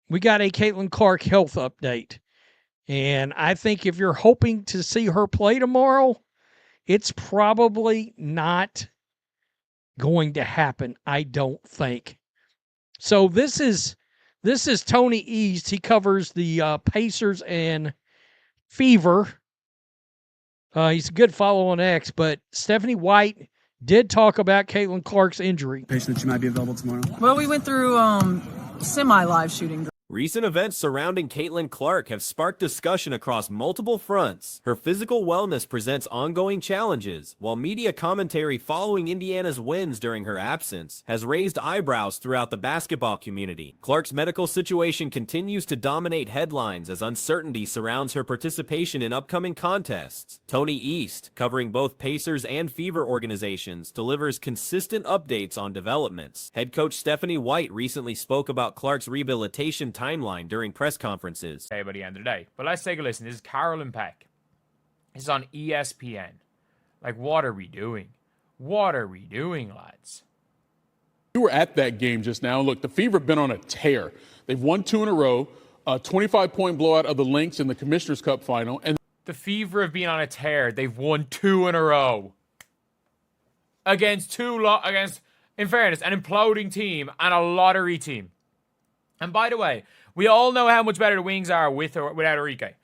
we got a Caitlin Clark health update. And I think if you're hoping to see her play tomorrow, it's probably not going to happen, I don't think. So this is Tony East. He covers the Pacers and Fever. He's a good follow on X, but Stephanie White did talk about Caitlin Clark's injury. Patient that you might be available tomorrow. Well, we went through semi-live shooting. Recent events surrounding Caitlin Clark have sparked discussion across multiple fronts. Her physical wellness presents ongoing challenges, while media commentary following Indiana's wins during her absence has raised eyebrows throughout the basketball community. Clark's medical situation continues to dominate headlines as uncertainty surrounds her participation in upcoming contests. Tony East, covering both Pacers and Fever organizations, delivers consistent updates on developments. Head coach Stephanie White recently spoke about Clark's rehabilitation timeline during press conferences. By the end of the day. But let's take a listen. This is Carolyn Peck. This is on ESPN. Like, what are we doing? What are we doing, lads? You were at that game just now. Look, the Fever have been on a tear. They've won 2 in a row, a 25-point blowout of the Lynx in the Commissioner's Cup final. And the Fever have been on a tear. They've won 2 in a row. Against, in fairness, an imploding team and a lottery team. And by the way, we all know how much better the Wings are with or without Enrique.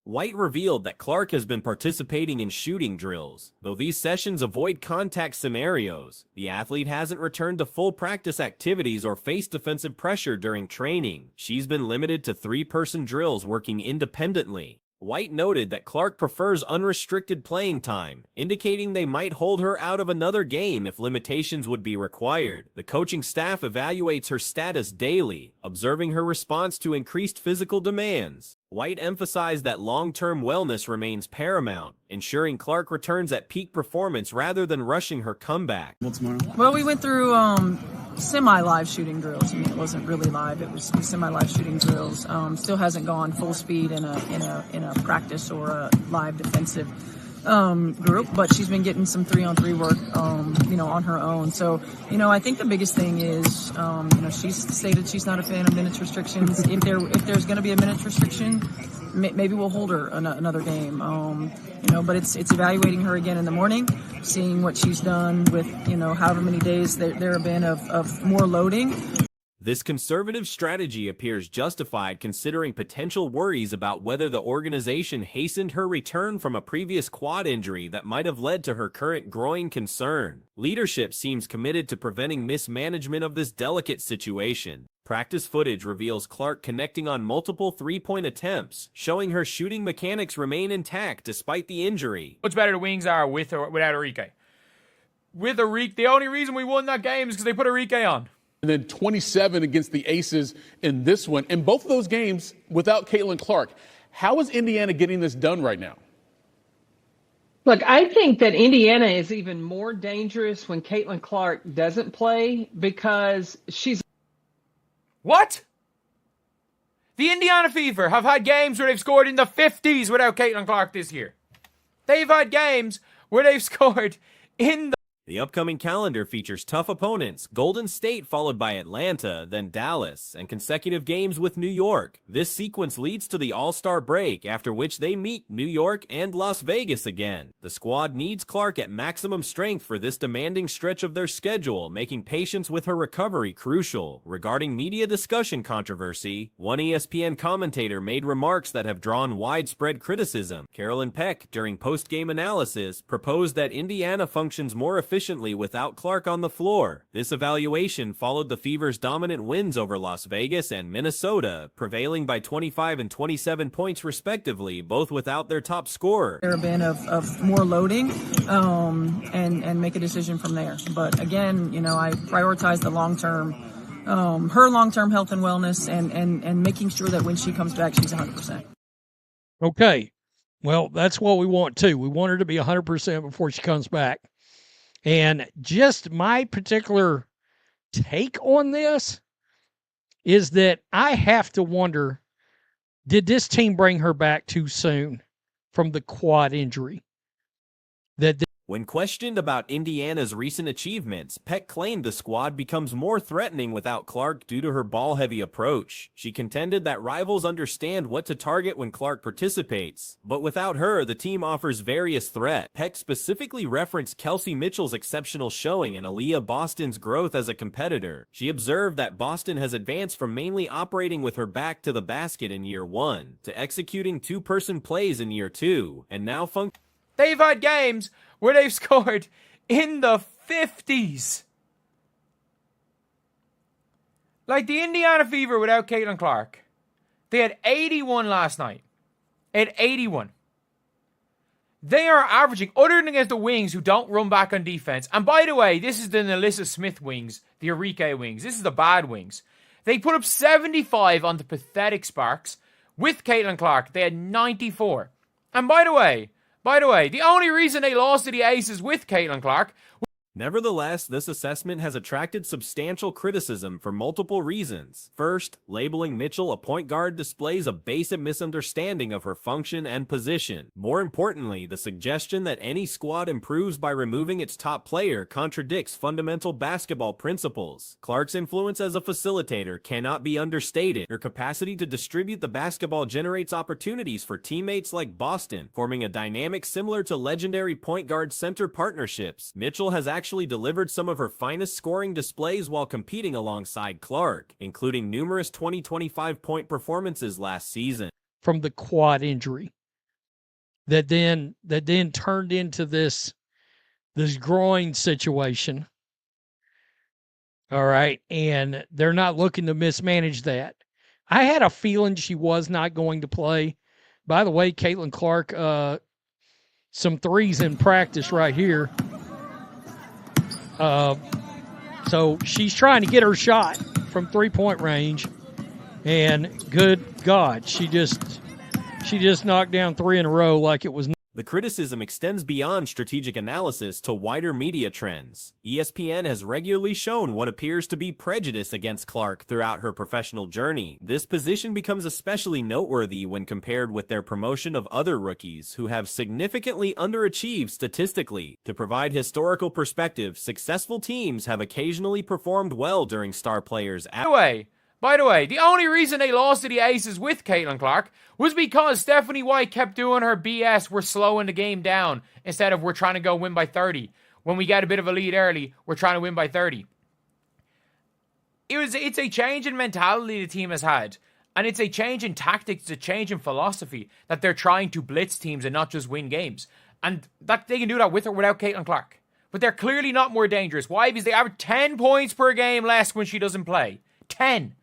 White revealed that Clark has been participating in shooting drills. Though these sessions avoid contact scenarios, the athlete hasn't returned to full practice activities or faced defensive pressure during training. She's been limited to 3-person drills working independently. White noted that Clark prefers unrestricted playing time, indicating they might hold her out of another game if limitations would be required. The coaching staff evaluates her status daily, observing her response to increased physical demands. White emphasized that long-term wellness remains paramount, ensuring Clark returns at peak performance rather than rushing her comeback. Well, we went through semi-live shooting drills. I mean, it wasn't really live; it was semi-live shooting drills. Still hasn't gone full speed in a practice or a live defensive group, but she's been getting some 3-on-3 work, on her own. So, I think the biggest thing is, she's stated she's not a fan of minutes restrictions. If there's going to be a minutes restriction, maybe we'll hold her another game. But it's evaluating her again in the morning, seeing what she's done with, however many days there have been of more loading. This conservative strategy appears justified considering potential worries about whether the organization hastened her return from a previous quad injury that might have led to her current growing concern. Leadership seems committed to preventing mismanagement of this delicate situation. Practice footage reveals Clark connecting on multiple 3-point attempts, showing her shooting mechanics remain intact despite the injury. Much better the Wings are with or without Enrique. With Enrique, the only reason we won that game is because they put Enrique on. And then 27 against the Aces in this one. In both of those games without Caitlin Clark. How is Indiana getting this done right now? Look, I think that Indiana is even more dangerous when Caitlin Clark doesn't play because she's... What? The Indiana Fever have had games where they've scored in the 50s without Caitlin Clark this year. They've had games where they've scored in the... The upcoming calendar features tough opponents, Golden State followed by Atlanta, then Dallas, and consecutive games with New York. This sequence leads to the All-Star break, after which they meet New York and Las Vegas again. The squad needs Clark at maximum strength for this demanding stretch of their schedule, making patience with her recovery crucial. Regarding media discussion controversy, one ESPN commentator made remarks that have drawn widespread criticism. Carolyn Peck, during post-game analysis, proposed that Indiana functions more efficiently without Clark on the floor. This evaluation followed the Fever's dominant wins over Las Vegas and Minnesota, prevailing by 25 and 27 points respectively, both without their top scorer. There have been of more loading and make a decision from there. But again, I prioritize the long-term, her long-term health and wellness and making sure that when she comes back, she's 100%. Okay. Well, that's what we want too. We want her to be 100% before she comes back. And just my particular take on this is that I have to wonder, did this team bring her back too soon from the quad injury? That When questioned about Indiana's recent achievements, Peck claimed the squad becomes more threatening without Clark due to her ball-heavy approach. She contended that rivals understand what to target when Clark participates, but without her, the team offers various threats. Peck specifically referenced Kelsey Mitchell's exceptional showing and Aaliyah Boston's growth as a competitor. She observed that Boston has advanced from mainly operating with her back to the basket in year 1 to executing two-person plays in year 2, and now They've had games where they've scored in the 50s. Like the Indiana Fever without Caitlin Clark. They had 81 last night. They had 81. They are averaging, other than against the Wings who don't run back on defense. And by the way, this is the Nalissa Smith Wings, the Enrique Wings. This is the bad Wings. They put up 75 on the pathetic Sparks. With Caitlin Clark, they had 94. And by the way, the only reason they lost to the Aces with Caitlin Clark. Nevertheless, this assessment has attracted substantial criticism for multiple reasons. First, labeling Mitchell a point guard displays a basic misunderstanding of her function and position. More importantly, the suggestion that any squad improves by removing its top player contradicts fundamental basketball principles. Clark's influence as a facilitator cannot be understated. Her capacity to distribute the basketball generates opportunities for teammates like Boston, forming a dynamic similar to legendary point guard-center partnerships. Mitchell has actually delivered some of her finest scoring displays while competing alongside Clark, including numerous 20-25-point performances last season. From the quad injury that then turned into this groin situation. All right, and they're not looking to mismanage that. I had a feeling she was not going to play. By the way, Caitlin Clark, some threes in practice right here. So she's trying to get her shot from three-point range, and good God, she just knocked down 3 in a row like it was. The criticism extends beyond strategic analysis to wider media trends. ESPN has regularly shown what appears to be prejudice against Clark throughout her professional journey. This position becomes especially noteworthy when compared with their promotion of other rookies who have significantly underachieved statistically. To provide historical perspective, successful teams have occasionally performed well during star players' By the way, the only reason they lost to the Aces with Caitlin Clark was because Stephanie White kept doing her BS. We're slowing the game down instead of we're trying to go win by 30. When we get a bit of a lead early, we're trying to win by 30. It's a change in mentality the team has had. And it's a change in tactics, it's a change in philosophy that they're trying to blitz teams and not just win games. And that they can do that with or without Caitlin Clark. But they're clearly not more dangerous. Why? Because they average 10 points per game less when she doesn't play. 10.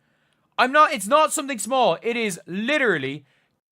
It's not something small. It is literally.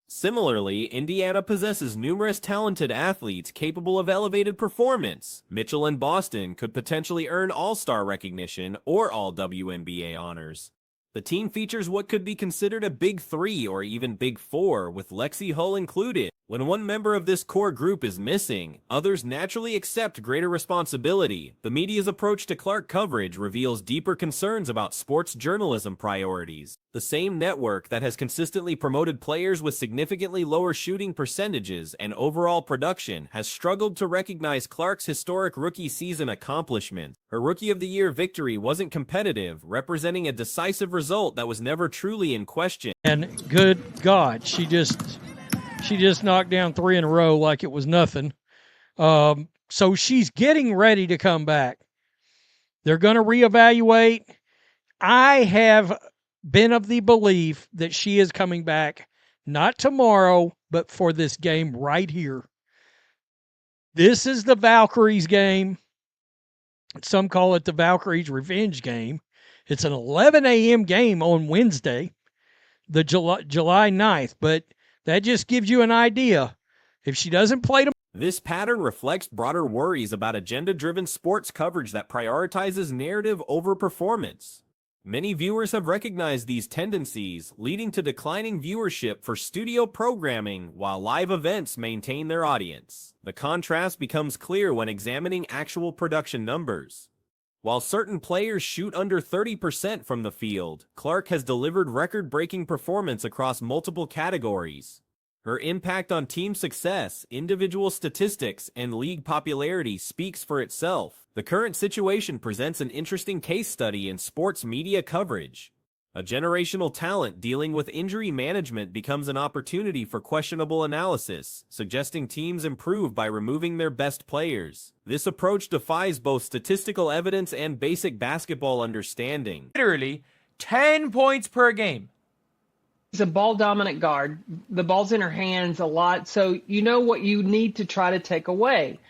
Similarly, Indiana possesses numerous talented athletes capable of elevated performance. Mitchell and Boston could potentially earn All-Star recognition or All-WNBA honors. The team features what could be considered a Big Three or even Big Four, with Lexi Hull included. When one member of this core group is missing, others naturally accept greater responsibility. The media's approach to Clark coverage reveals deeper concerns about sports journalism priorities. The same network that has consistently promoted players with significantly lower shooting percentages and overall production has struggled to recognize Clark's historic rookie season accomplishments. Her Rookie of the Year victory wasn't competitive, representing a decisive result that was never truly in question. And good God, she just knocked down 3 in a row like it was nothing. So she's getting ready to come back. They're going to reevaluate. I have been of the belief that she is coming back, not tomorrow, but for this game right here. This is the Valkyries game. Some call it the Valkyries revenge game. It's an 11 a.m. game on Wednesday, the July 9th, but that just gives you an idea. If she doesn't play tomorrow. This pattern reflects broader worries about agenda-driven sports coverage that prioritizes narrative over performance. Many viewers have recognized these tendencies, leading to declining viewership for studio programming while live events maintain their audience. The contrast becomes clear when examining actual production numbers. While certain players shoot under 30% from the field, Clark has delivered record-breaking performance across multiple categories. Her impact on team success, individual statistics, and league popularity speaks for itself. The current situation presents an interesting case study in sports media coverage. A generational talent dealing with injury management becomes an opportunity for questionable analysis, suggesting teams improve by removing their best players. This approach defies both statistical evidence and basic basketball understanding. Literally 10 points per game. She's a ball dominant guard. The ball's in her hands a lot, so you know what you need to try to take away.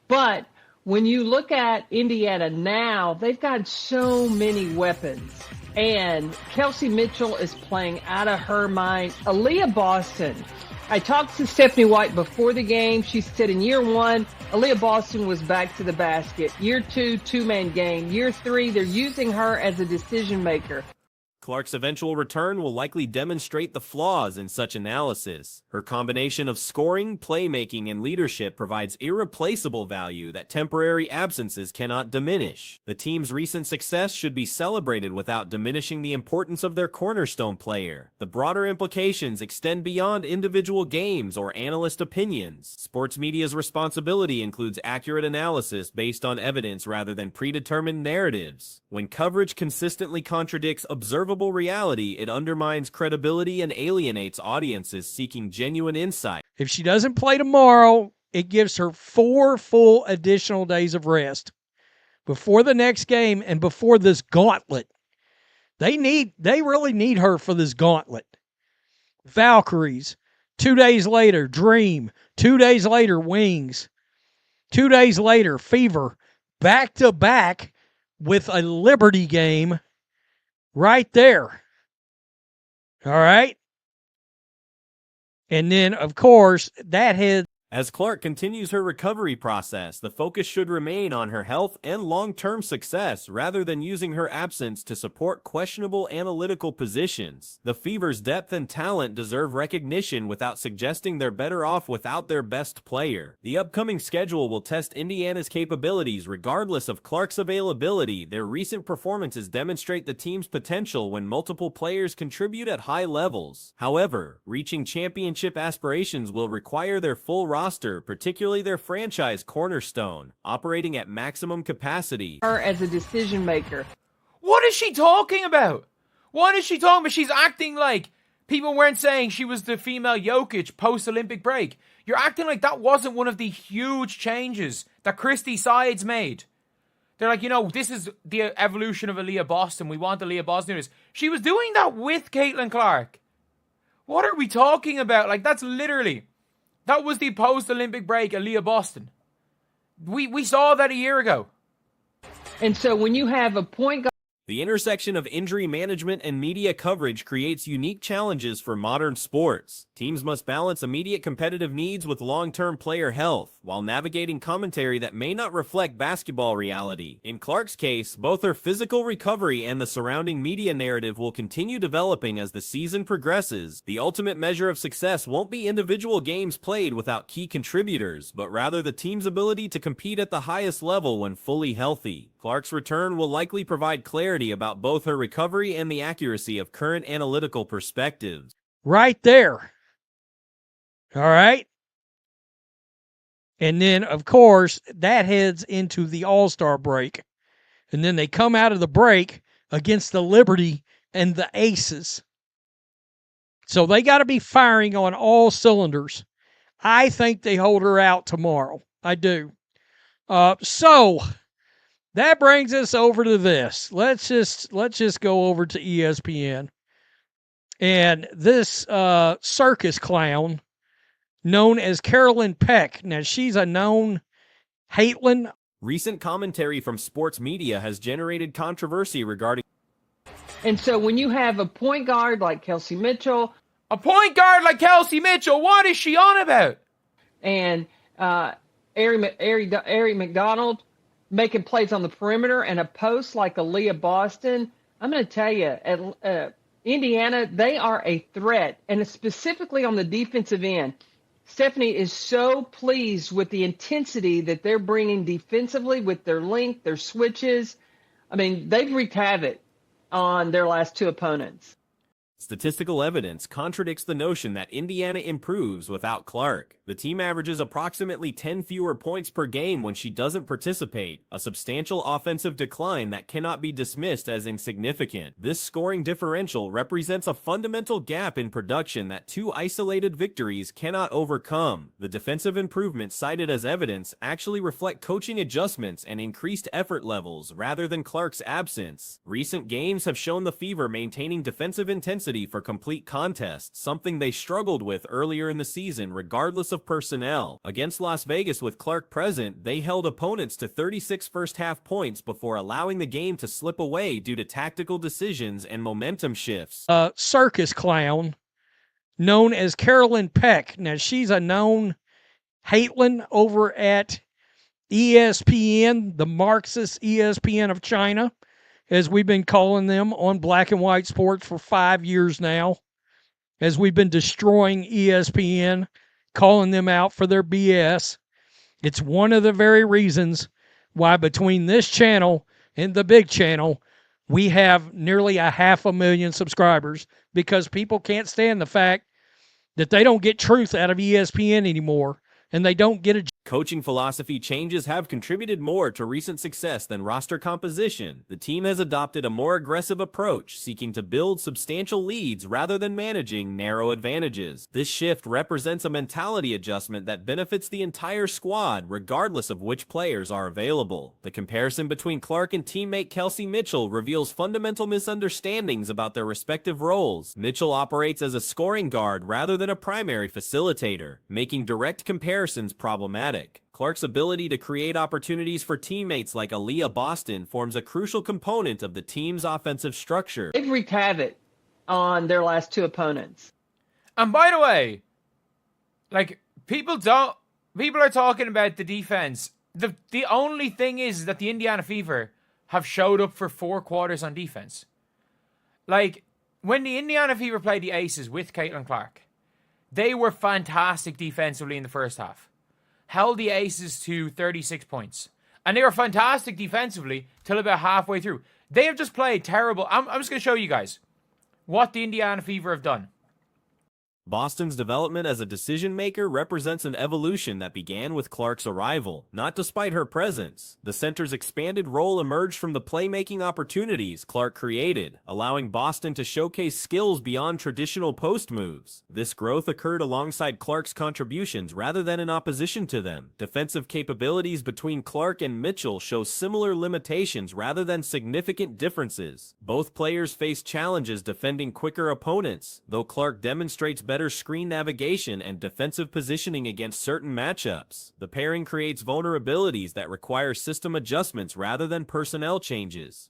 But when you look at Indiana now, they've got so many weapons. And Kelsey Mitchell is playing out of her mind. Aaliyah Boston. I talked to Stephanie White before the game. She said in year one, Aaliyah Boston was back to the basket. Year two, two-man game. Year three, they're using her as a decision maker. Clark's eventual return will likely demonstrate the flaws in such analysis. Her combination of scoring, playmaking, and leadership provides irreplaceable value that temporary absences cannot diminish. The team's recent success should be celebrated without diminishing the importance of their cornerstone player. The broader implications extend beyond individual games or analyst opinions. Sports media's responsibility includes accurate analysis based on evidence rather than predetermined narratives. When coverage consistently contradicts observable reality, it undermines credibility and alienates audiences seeking genuine insight. If she doesn't play tomorrow, it gives her 4 full additional days of rest before the next game and before this gauntlet. They really need her for this gauntlet. Valkyries, 2 days later, Dream, 2 days later, Wings, 2 days later, Fever, back to back with a Liberty game right there. All right. And then, of course, that heads. As Clark continues her recovery process, the focus should remain on her health and long-term success rather than using her absence to support questionable analytical positions. The Fever's depth and talent deserve recognition without suggesting they're better off without their best player. The upcoming schedule will test Indiana's capabilities regardless of Clark's availability. Their recent performances demonstrate the team's potential when multiple players contribute at high levels. However, reaching championship aspirations will require their full roster, particularly their franchise cornerstone, operating at maximum capacity. Her as a decision maker. What is she talking about? What is she talking about? She's acting like people weren't saying she was the female Jokic post-Olympic break. You're acting like that wasn't one of the huge changes that Christy Sides made. They're like, this is the evolution of Aaliyah Boston. We want Aaliyah Boston to do this. She was doing that with Caitlin Clark. What are we talking about? Like, that was the post-Olympic break, Aaliyah Boston. We saw that a year ago. And so when you have a point guard. The intersection of injury management and media coverage creates unique challenges for modern sports. Teams must balance immediate competitive needs with long-term player health, while navigating commentary that may not reflect basketball reality. In Clark's case, both her physical recovery and the surrounding media narrative will continue developing as the season progresses. The ultimate measure of success won't be individual games played without key contributors, but rather the team's ability to compete at the highest level when fully healthy. Clark's return will likely provide clarity about both her recovery and the accuracy of current analytical perspectives. Right there. All right. And then, of course, that heads into the All-Star break. And then they come out of the break against the Liberty and the Aces. So they got to be firing on all cylinders. I think they hold her out tomorrow. I do. So that brings us over to this. Let's just go over to ESPN. And this circus clown known as Carolyn Peck. Now, she's a known Hatelyn. Recent commentary from sports media has generated controversy regarding. And so when you have a point guard like Kelsey Mitchell. A point guard like Kelsey Mitchell, what is she on about? And Ari McDonald making plays on the perimeter and a post like Aaliyah Boston. I'm going to tell you, at Indiana, they are a threat, and specifically on the defensive end. Stephanie is so pleased with the intensity that they're bringing defensively with their length, their switches. I mean, they've wreaked havoc on their last two opponents. Statistical evidence contradicts the notion that Indiana improves without Clark. The team averages approximately 10 fewer points per game when she doesn't participate, a substantial offensive decline that cannot be dismissed as insignificant. This scoring differential represents a fundamental gap in production that two isolated victories cannot overcome. The defensive improvements cited as evidence actually reflect coaching adjustments and increased effort levels rather than Clark's absence. Recent games have shown the Fever maintaining defensive intensity for complete contests, something they struggled with earlier in the season regardless of personnel. Against Las Vegas with Clark present, they held opponents to 36 first-half points before allowing the game to slip away due to tactical decisions and momentum shifts. Circus clown known as Carolyn Peck. Now, she's a known Hatelyn over at ESPN, the Marxist ESPN of China, as we've been calling them on Black and White Sports for 5 years now, as we've been destroying ESPN, calling them out for their BS. It's one of the very reasons why between this channel and the big channel, we have nearly 500,000 subscribers, because people can't stand the fact that they don't get truth out of ESPN anymore, and they don't get a Coaching philosophy changes have contributed more to recent success than roster composition. The team has adopted a more aggressive approach, seeking to build substantial leads rather than managing narrow advantages. This shift represents a mentality adjustment that benefits the entire squad, regardless of which players are available. The comparison between Clark and teammate Kelsey Mitchell reveals fundamental misunderstandings about their respective roles. Mitchell operates as a scoring guard rather than a primary facilitator, making direct comparisons problematic. Clark's ability to create opportunities for teammates like Aaliyah Boston forms a crucial component of the team's offensive structure. They've wreaked havoc on their last two opponents. And by the way, like, people are talking about the defense. The only thing is that the Indiana Fever have showed up for 4 quarters on defense. Like, when the Indiana Fever played the Aces with Caitlin Clark, they were fantastic defensively in the first half. Held the Aces to 36 points. And they were fantastic defensively till about halfway through. They have just played terrible. I'm just going to show you guys what the Indiana Fever have done. Boston's development as a decision maker represents an evolution that began with Clark's arrival, not despite her presence. The center's expanded role emerged from the playmaking opportunities Clark created, allowing Boston to showcase skills beyond traditional post moves. This growth occurred alongside Clark's contributions rather than in opposition to them. Defensive capabilities between Clark and Mitchell show similar limitations rather than significant differences. Both players face challenges defending quicker opponents, though Clark demonstrates better screen navigation and defensive positioning against certain matchups. The pairing creates vulnerabilities that require system adjustments rather than personnel changes.